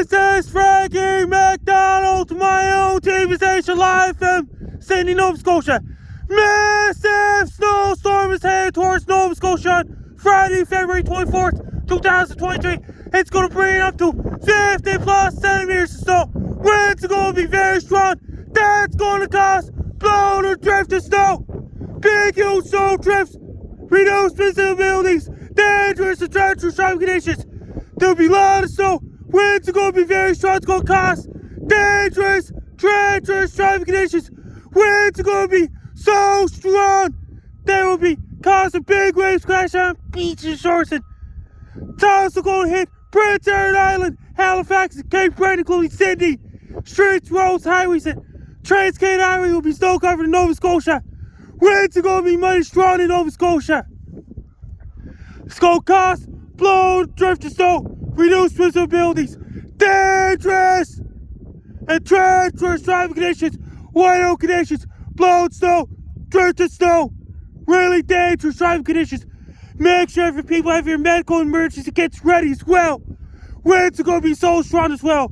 This is Frankie McDonald, my own TV station live from Sydney, Nova Scotia. Massive Snowstorm is headed towards Nova Scotia on Friday, February 24th, 2023. It's going to bring up to 50 plus centimeters of snow. Winds are going to be very strong. That's going to cause blown or drifted snow. Big, huge snow drifts, reduced visibilities, dangerous and treacherous driving conditions. There'll be a lot of snow. Winds are going to be very strong. It's going to cause dangerous, treacherous driving conditions. Winds are going to be so strong they will be causing big waves crashing on beaches and shores. And it's also going to hit Breton Island, Halifax, and Cape Breton, including Sydney. Streets, roads, highways, and Trans-Canada Highway will be snow covered in Nova Scotia. Winds are going to be mighty strong in Nova Scotia. It's going to cause blown, drifted snow, reduced visibilities, dangerous and treacherous driving conditions, whiteout conditions, blown snow, drifted snow, really dangerous driving conditions. Make sure if people have your medical emergency kits ready as well. Winds are going to be so strong as well.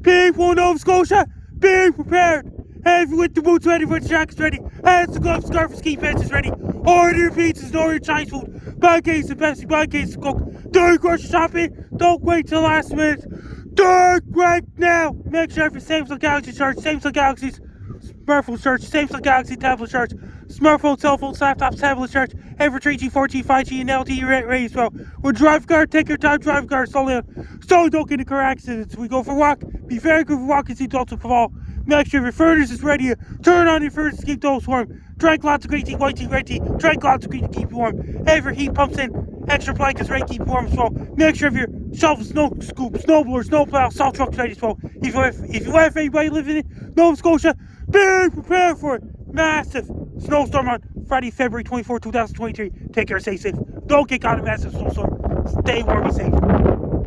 People in Nova Scotia, be prepared. Have with the boots ready, with the jackets ready, hats, the gloves, scarf, and ski benches ready. Order your pizzas, order your Chinese food, buy cases of Pepsi, buy cases of Coke. Do your grocery shopping, don't wait till the last minute. Do it right now. Make sure for Samsung Galaxy shirts, Samsung Galaxy's smartphone shirts, Samsung Galaxy tablet shirts, smartphone, cell phones, laptops, tablet shirts, and for 3G, 4G, 5G, and LTE ready as well. With drive car, take your time, drive car, slow down, so don't get into car accidents. We go for a walk, be very good for walking, see adults will fall. Make sure your furnace is ready. Turn on your furnace to keep those warm. Drink lots of green tea, white tea, red tea. Drink lots of green tea to keep you warm. Have your heat pumps in. Extra blankets ready to keep you warm as well. Make sure your shovel, snow scoop, snow blower, snow plow, salt trucks ready as well. If you have anybody living in Nova Scotia, be prepared for it. Massive snowstorm on Friday, February 24, 2023. Take care, stay safe. Don't get caught in a massive snowstorm. Stay warm and safe.